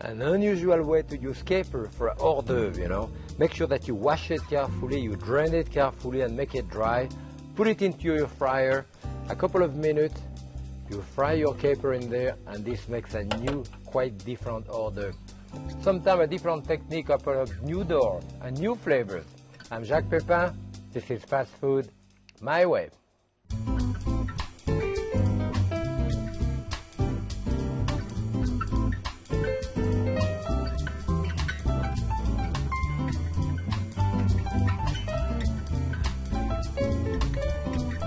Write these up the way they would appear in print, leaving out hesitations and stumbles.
An unusual way to use caper for a hors d'oeuvre, you know. Make sure that you wash it carefully, you drain it carefully and make it dry. Put it into your fryer, a couple of minutes, you fry your caper in there, and this makes a new, quite different hors d'oeuvre. Sometimes a different technique opens up new doors and new flavors. I'm Jacques Pépin, this is fast food my way.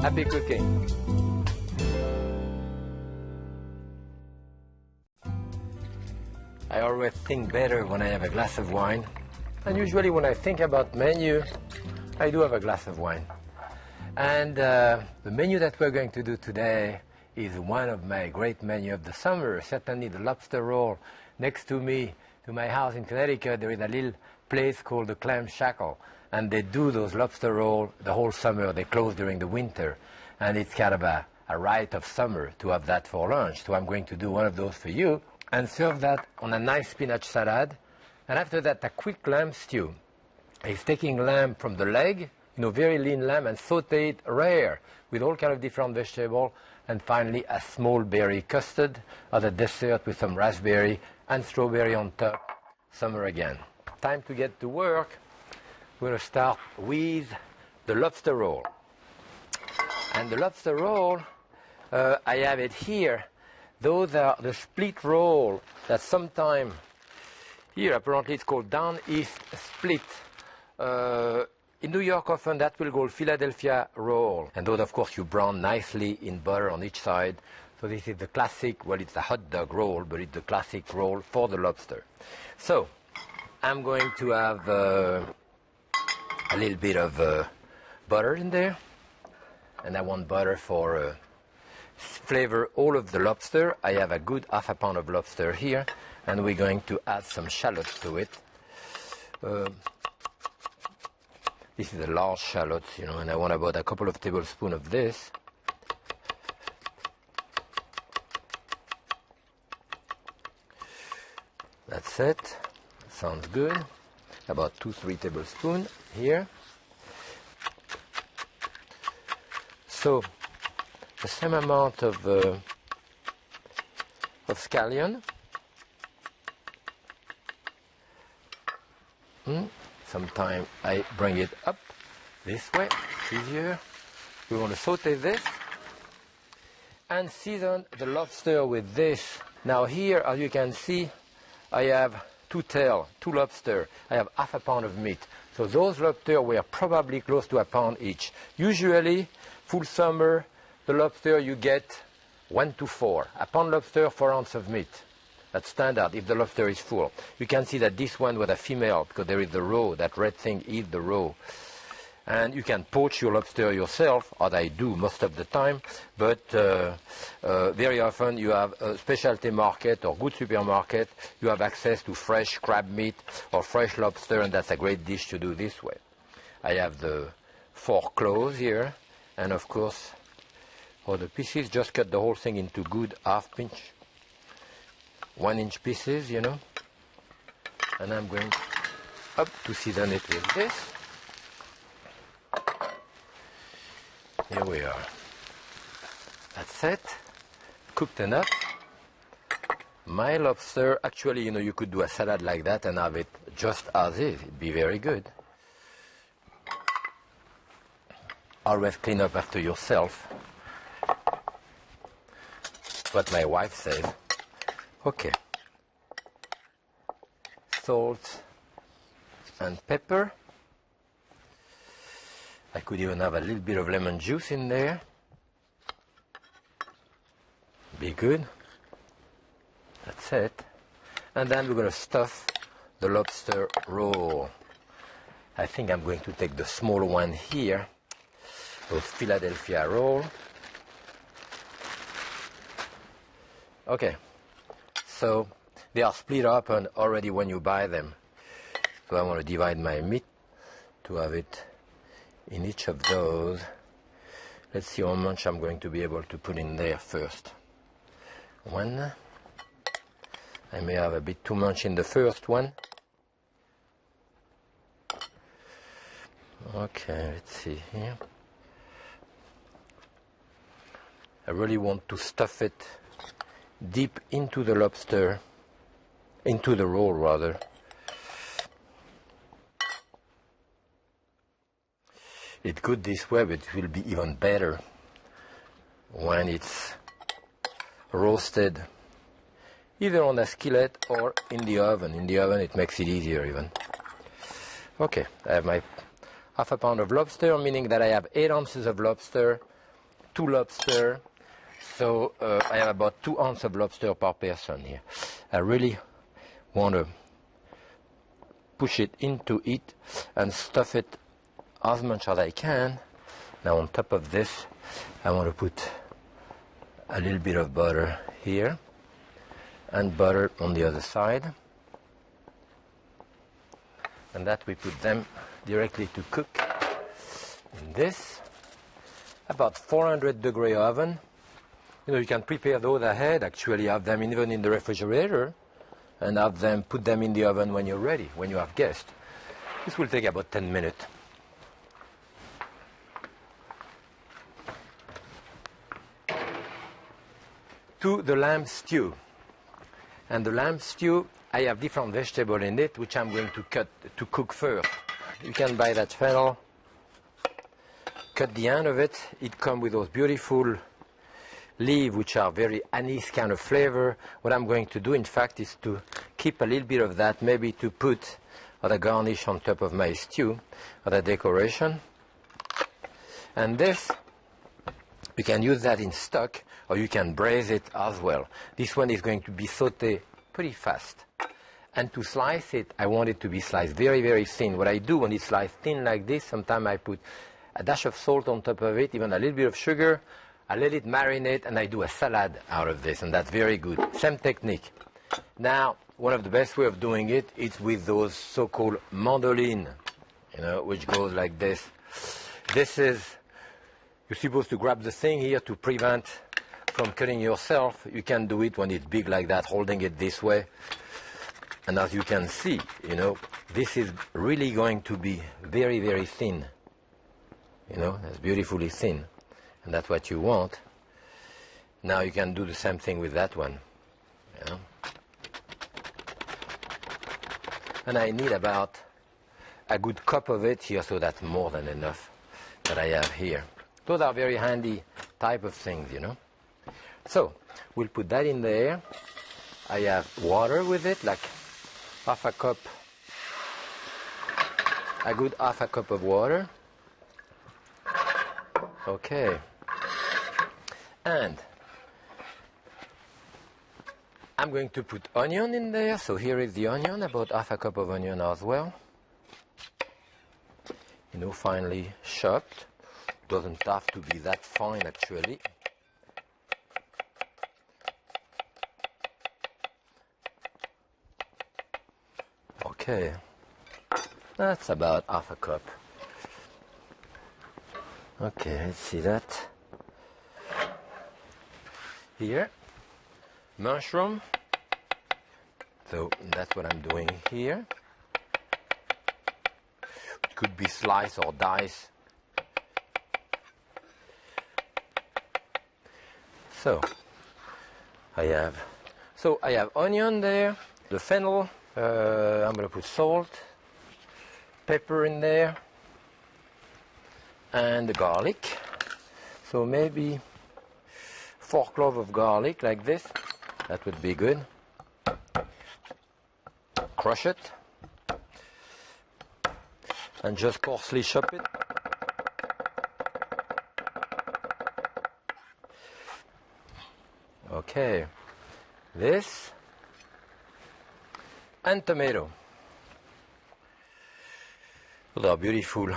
Happy cooking. I always think better when I have a glass of wine. And usually when I think about menu, I do have a glass of wine. And the menu that we're going to do today is one of my great menu of the summer, certainly the lobster roll. Next to me, to my house in Connecticut, there is a little place called the Clam Shackle. And they do those lobster roll the whole summer. They close during the winter. And it's kind of a rite of summer to have that for lunch. So I'm going to do one of those for you and serve that on a nice spinach salad. And after that, a quick lamb stew. He's taking lamb from the leg, very lean lamb, and saute it rare with all kind of different vegetables. And finally, a small berry custard as a dessert with some raspberry and strawberry on top. Summer again. Time to get to work. We're going to start with the lobster roll. And the lobster roll, I have it here. Those are the split roll that sometime, here apparently it's called down east split. In New York often that will go Philadelphia roll. And those of course you brown nicely in butter on each side. So this is the classic, well it's a hot dog roll, but it's the classic roll for the lobster. So I'm going to have a little bit of butter in there. And I want butter for flavor all of the lobster. I have a good half a pound of lobster here, and we're going to add some shallots to it. This is a large shallot, and I want about a couple of tablespoons of this. That's it. Sounds good. About 2-3 tablespoons here. So, the same amount of scallion. Sometimes I bring it up this way, it's easier. We want to saute this and season the lobster with this. Now here, as you can see, I have two lobster. I have half a pound of meat. So those lobster were probably close to a pound each. Usually, full summer, the lobster you get 1 to 4. A pound lobster, 4 ounces of meat. That's standard if the lobster is full. You can see that this one was a female because there is the roe. That red thing is the roe. And you can poach your lobster yourself, as I do most of the time. But very often you have a specialty market or good supermarket. You have access to fresh crab meat or fresh lobster, and that's a great dish to do this way. I have the 4 claws here. And of course, for the pieces, just cut the whole thing into good half-inch, 1-inch pieces, And I'm going up to season it with this. Here we are. That's it. Cooked enough. My lobster, actually, you could do a salad like that and have it just as is. It'd be very good. Always clean up after yourself. What my wife says. Okay. Salt and pepper. I could even have a little bit of lemon juice in there. Be good. That's it. And then we're going to stuff the lobster roll. I think I'm going to take the small one here. Those Philadelphia roll. Okay, so they are split up and already when you buy them. So I want to divide my meat to have it in each of those. Let's see how much I'm going to be able to put in there first. 1 I may have a bit too much in the first one. Okay, let's see here. I really want to stuff it deep into the lobster, into the roll rather. It's good this way, but it will be even better when it's roasted either on a skillet or in the oven. In the oven it makes it easier even. Okay, I have my half a pound of lobster, meaning that I have 8 ounces of lobster, 2 lobster, so I have about 2 ounces of lobster per person here. I really want to push it into it and stuff it as much as I can. Now on top of this, I want to put a little bit of butter here and butter on the other side. And that we put them directly to cook in this about 400-degree oven. You know, you can prepare those ahead, actually have them even in the refrigerator and have them, put them in the oven when you're ready, when you have guests. This will take about 10 minutes. To the lamb stew. And the lamb stew, I have different vegetables in it, which I'm going to cook first. You can buy that fennel, cut the end of it. It comes with those beautiful leaves, which are very anise kind of flavor. What I'm going to do, in fact, is to keep a little bit of that, maybe to put as a garnish on top of my stew, as a decoration. And this, you can use that in stock, or you can braise it as well. This one is going to be sautéed pretty fast. And to slice it, I want it to be sliced very, very thin. What I do when it's sliced thin like this, sometimes I put a dash of salt on top of it, even a little bit of sugar. I let it marinate, and I do a salad out of this, and that's very good. Same technique. Now, one of the best way of doing it is with those so-called mandolines, you know, which goes like this. This is, you're supposed to grab the thing here to prevent from cutting yourself. You can do it when it's big like that, holding it this way. And as you can see, you know, this is really going to be very, very thin. You know, it's beautifully thin. And that's what you want. Now you can do the same thing with that one. You know? And I need about a good cup of it here, so that's more than enough that I have here. Those are very handy type of things, you know. So we'll put that in there. I have water with it, like half a cup, a good half a cup of water. Okay. And I'm going to put onion in there. So here is the onion, about half a cup of onion as well. You know, finely chopped. Doesn't have to be that fine actually. Okay, that's about half a cup. Okay, let's see that. Here, mushroom. So that's what I'm doing here. It could be sliced or diced. So I have onion there, the fennel. I'm going to put salt, pepper in there, and the garlic. So maybe 4 cloves of garlic like this. That would be good. Crush it and just coarsely chop it. Okay, this and tomato. Those are beautiful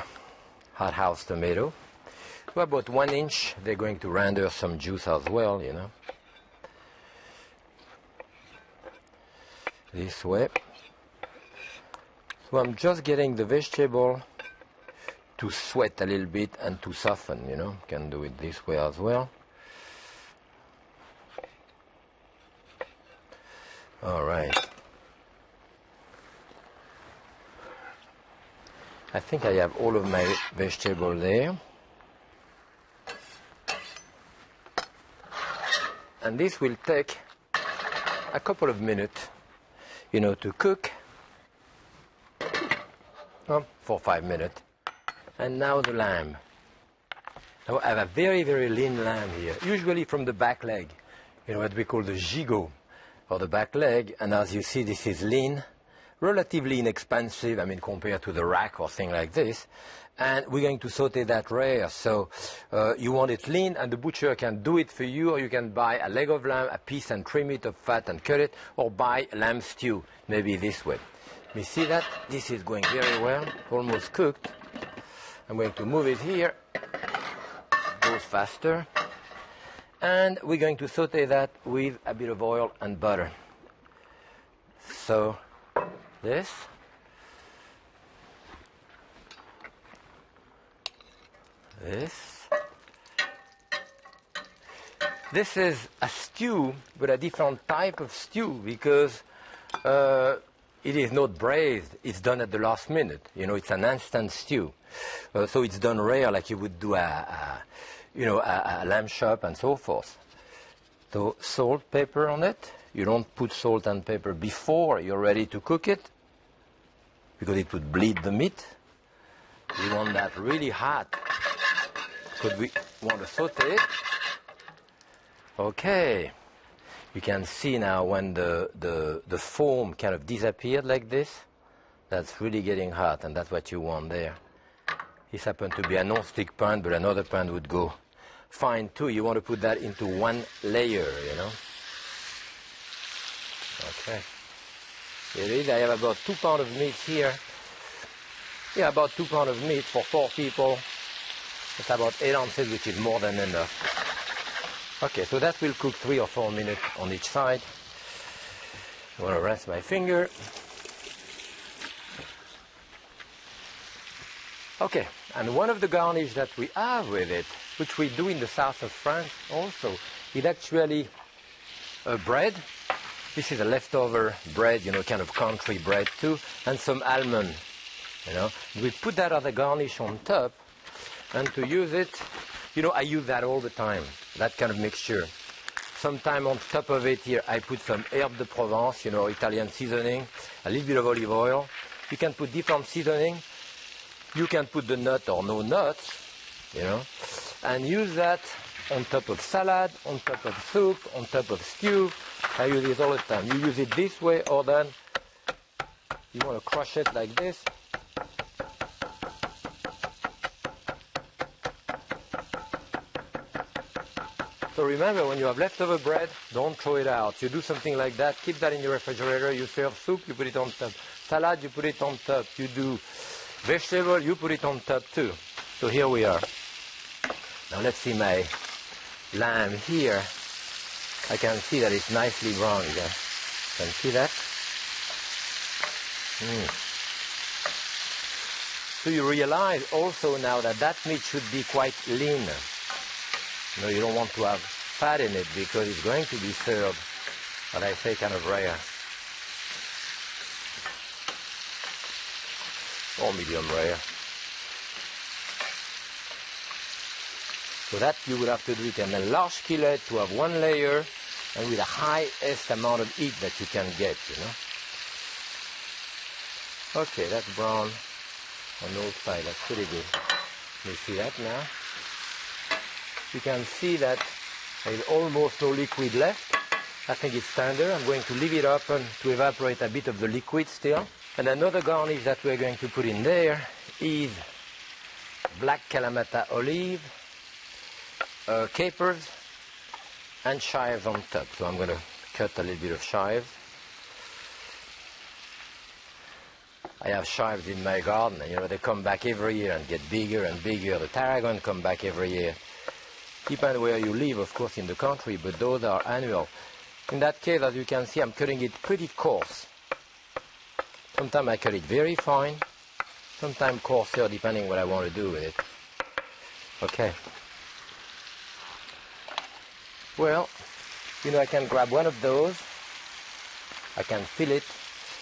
hothouse tomato. So about 1 inch. They're going to render some juice as well, you know. This way. So I'm just getting the vegetable to sweat a little bit and to soften, you know. Can do it this way as well. All right. I think I have all of my vegetable there. And this will take a couple of minutes, you know, to cook. For 5 minutes. And now the lamb. Now I have a very, very lean lamb here, usually from the back leg, you know, what we call the gigot, or the back leg. And as you see, this is lean, relatively inexpensive, I mean, compared to the rack or thing like this. And we're going to saute that rare. So you want it lean, and the butcher can do it for you, or you can buy a leg of lamb, a piece, and trim it of fat and cut it, or buy lamb stew, maybe this way. You see that? This is going very well, almost cooked. I'm going to move it here. Goes faster. And we're going to saute that with a bit of oil and butter. So, this. This is a stew, but a different type of stew, because it is not braised, it's done at the last minute. You know, it's an instant stew. So it's done rare, like you would do a lamb chop and so forth. So salt, pepper on it. You don't put salt and pepper before you're ready to cook it, because it would bleed the meat. We want that really hot, because we want to saute it. Okay. You can see now when the foam kind of disappeared like this, that's really getting hot, and that's what you want there. This happened to be a non-stick pan, but another pan would go fine too. You want to put that into one layer, you know. Okay. Here it is. I have about 2 pounds of meat here. Yeah, about 2 pounds of meat for 4 people. It's about 8 ounces, which is more than enough. Okay, so that will cook 3 or 4 minutes on each side. I want to rest my finger. Okay, and one of the garnish that we have with it, which we do in the south of France also, is actually bread. This is a leftover bread, you know, kind of country bread too, and some almond, you know. We put that as a garnish on top, and to use it, you know, I use that all the time, that kind of mixture. Sometime on top of it here, I put some herbe de Provence, you know, Italian seasoning, a little bit of olive oil. You can put different seasoning. You can put the nut or no nuts, you know, and use that on top of salad, on top of soup, on top of stew. I use it all the time. You use it this way, or then you want to crush it like this. So remember, when you have leftover bread, don't throw it out. You do something like that, keep that in your refrigerator. You serve soup, you put it on top. Salad, you put it on top. You do vegetable, you put it on top too. So here we are. Now let's see my lamb here. I can see that it's nicely browned. Yeah. Can you see that? So you realize also now that that meat should be quite lean. You know, you don't want to have fat in it, because it's going to be served, what I say, kind of rare. Or medium rare. So that you would have to do it in a large skillet to have one layer, and with the highest amount of heat that you can get, you know. Okay, that's brown on the sides. That's pretty good. You see that now? You can see that there is almost no liquid left. I think it's tender. I'm going to leave it open to evaporate a bit of the liquid still. And another garnish that we're going to put in there is black Kalamata olive, capers, and chives on top. So I'm going to cut a little bit of chives. I have chives in my garden, and you know, they come back every year and get bigger and bigger. The tarragon come back every year. Depends where you live, of course, in the country, but those are annual. In that case, as you can see, I'm cutting it pretty coarse. Sometimes I cut it very fine, sometimes coarser, depending what I want to do with it. Okay. Well, you know, I can grab one of those. I can fill it.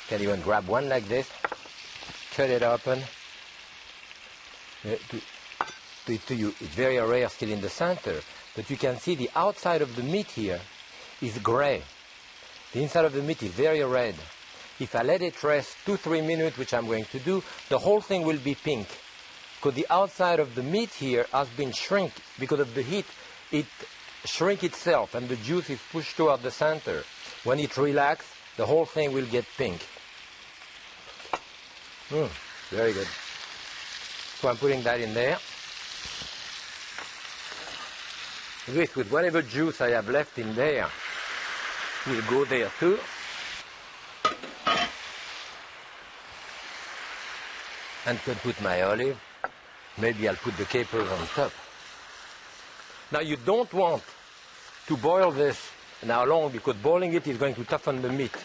Can even grab one like this, cut it open, to you. It's very rare still in the center, but you can see the outside of the meat here is gray. The inside of the meat is very red. If I let it rest 2-3 minutes, which I'm going to do, the whole thing will be pink. Because the outside of the meat here has been shrink because of the heat. It shrink itself and the juice is pushed toward the center. When it relaxes, the whole thing will get pink. Very good. So I'm putting that in there. This, with whatever juice I have left in there, will go there too. And can put my olive. Maybe I'll put the capers on top. Now you don't want to boil this now long, because boiling it is going to toughen the meat.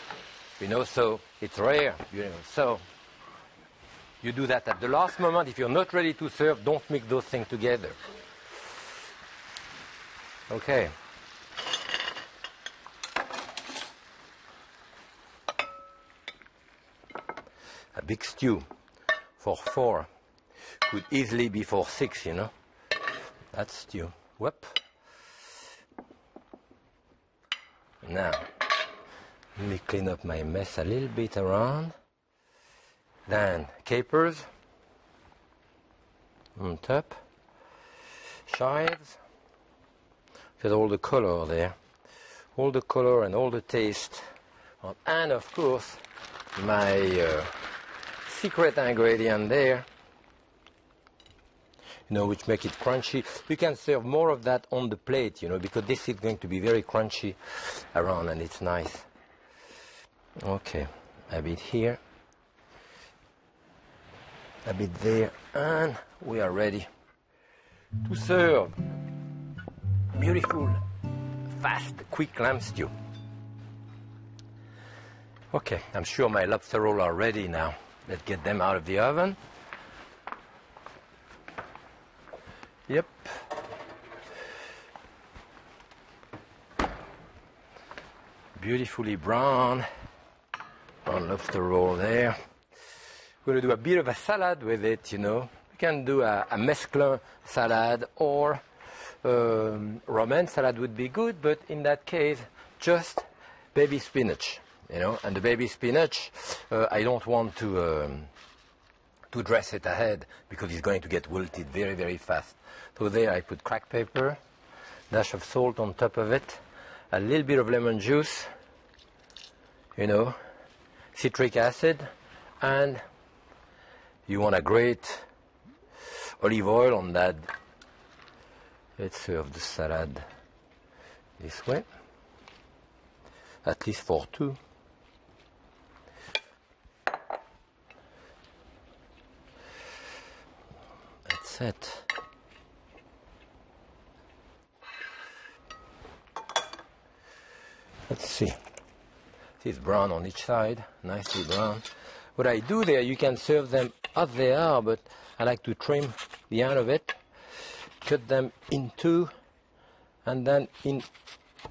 You know, so it's rare, you know. So you do that at the last moment. If you're not ready to serve, don't mix those things together. Okay. A big stew for 4 could easily be for 6, you know. That stew. Whoop. Now, let me clean up my mess a little bit around. Then capers on top. Chives. Get all the color there. All the color and all the taste. And of course, my secret ingredient there, you know, which make it crunchy. You can serve more of that on the plate, you know, because this is going to be very crunchy around and it's nice. Okay, a bit here, a bit there, and we are ready to serve. Beautiful, fast, quick lamb stew. Okay, I'm sure my lobster rolls are ready now. Let's get them out of the oven. Yep. Beautifully brown lobster roll there. We're going to do a bit of a salad with it, you know. We can do a mesclun salad, or romaine salad would be good, but in that case, just baby spinach, you know. And the baby spinach, I don't want to dress it ahead, because it's going to get wilted very, very fast. So there I put cracked pepper, dash of salt on top of it, a little bit of lemon juice, you know, citric acid, and you want a great olive oil on that. Let's serve the salad this way, at least for 2. That's it. Let's see. It's brown on each side, nicely brown. What I do there, you can serve them as they are, but I like to trim the end of it, cut them in 2, and then in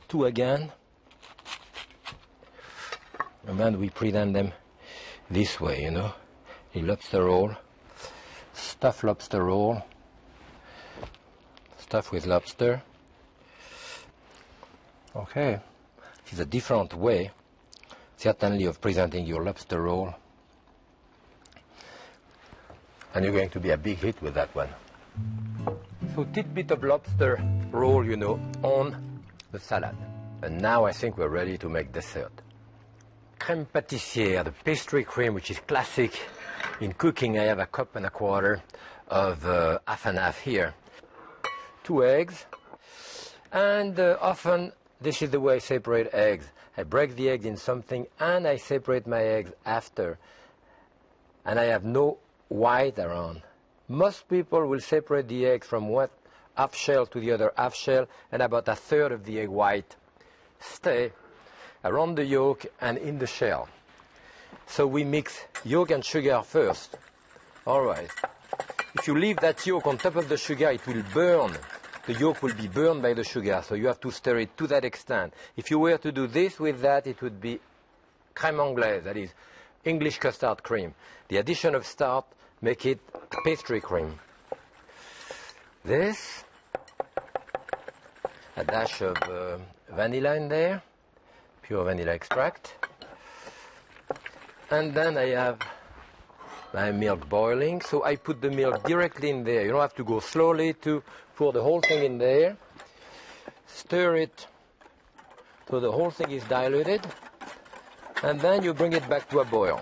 2 again. And then we present them this way, you know. A lobster roll, stuffed lobster roll, stuffed with lobster. Okay. It's a different way, certainly, of presenting your lobster roll. And you're going to be a big hit with that one. So tidbit of lobster roll, you know, on the salad. And now I think we're ready to make dessert. Crème pâtissière, the pastry cream, which is classic in cooking. I have a 1.25 cups of half and half here. 2 eggs. And often, this is the way I separate eggs. I break the eggs in something and I separate my eggs after. And I have no white around. Most people will separate the egg from one half shell to the other half shell, and about 1/3 of the egg white stay around the yolk and in the shell. So we mix yolk and sugar first. All right. If you leave that yolk on top of the sugar, it will burn. The yolk will be burned by the sugar, so you have to stir it to that extent. If you were to do this with that, it would be crème anglaise, that is English custard cream. The addition of starch make it pastry cream. this, a dash of vanilla in there, pure vanilla extract, and then I have my milk boiling, so I put the milk directly in there. You don't have to go slowly to pour the whole thing in there. Stir it so the whole thing is diluted, and then you bring it back to a boil.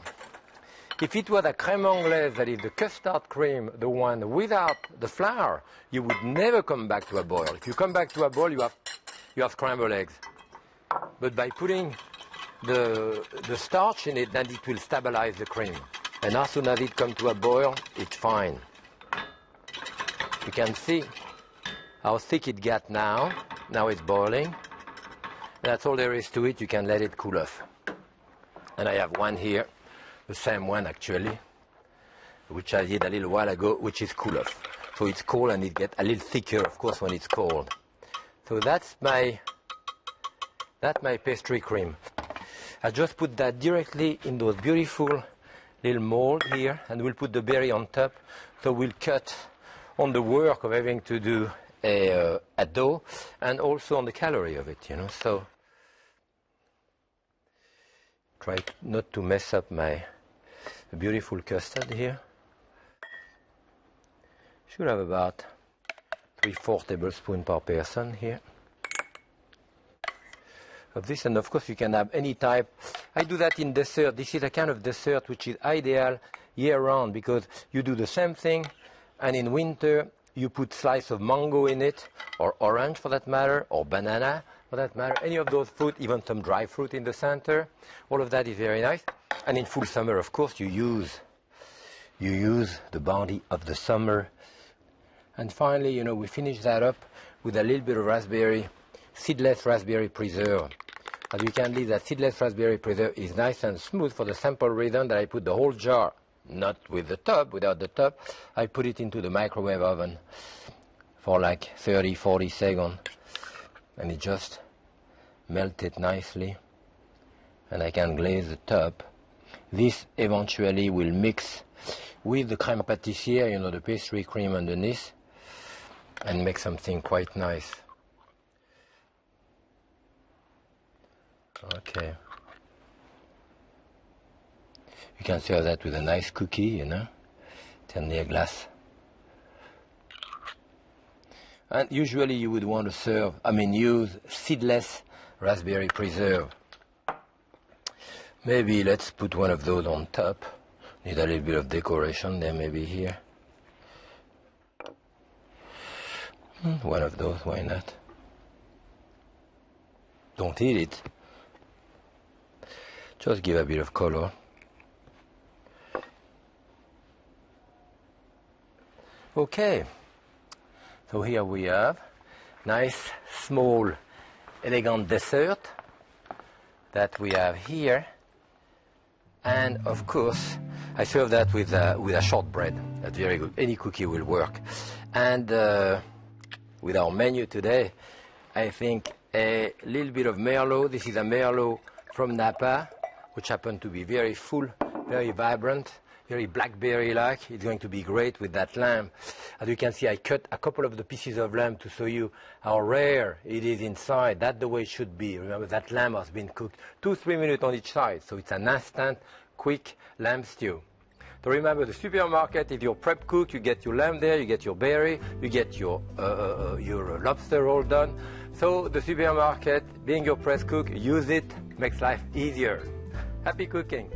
If it was a crème anglaise, that is the custard cream, the one without the flour, you would never come back to a boil. If you come back to a boil, you have scrambled eggs. But by putting the starch in it, then it will stabilize the cream. And as soon as it comes to a boil, it's fine. You can see how thick it got now. Now it's boiling. That's all there is to it. You can let it cool off. And I have one here, the same one actually, which I did a little while ago, which is cool off. So it's cold and it gets a little thicker, of course, when it's cold. So that's my pastry cream. I just put that directly in those beautiful little mold here, and we'll put the berry on top. So we'll cut on the work of having to do a dough, and also on the calorie of it, you know. So try not to mess up my beautiful custard here. Should have about 3-4 tablespoons per person here of this, and of course you can have any type. I do that in dessert. This is a kind of dessert which is ideal year-round, because you do the same thing, and in winter you put slice of mango in it, or orange for that matter, or banana for that matter, any of those fruit, even some dry fruit in the center. All of that is very nice. And in full summer, of course, you use the bounty of the summer. And finally, you know, we finish that up with a little bit of seedless raspberry preserve. As you can see, that seedless raspberry preserve is nice and smooth for the simple reason that I put the whole jar, not with the top, without the top. I put it into the microwave oven for like 30-40 seconds, and it just melted nicely, and I can glaze the top. This eventually will mix with the crème pâtissière, you know, the pastry cream underneath, and make something quite nice. Okay. You can serve that with a nice cookie, you know, tenir glace. And usually you would want to use seedless raspberry preserve. Maybe let's put one of those on top. Need a little bit of decoration there, maybe here. One of those, why not? Don't eat it. Just give a bit of color. Okay, so here we have nice, small, elegant dessert that we have here. And of course, I serve that with a shortbread. That's very good. Any cookie will work. And with our menu today, I think a little bit of Merlot. This is a Merlot from Napa, which happened to be very full, very vibrant, very blackberry-like. It's going to be great with that lamb. As you can see, I cut a couple of the pieces of lamb to show you how rare it is inside. That's the way it should be. Remember, that lamb has been cooked 2-3 minutes on each side, so it's an instant, quick lamb stew. So remember, the supermarket is your prep cook. You get your lamb there, you get your berry, you get your lobster all done. So the supermarket, being your press cook, use it, makes life easier. Happy cooking.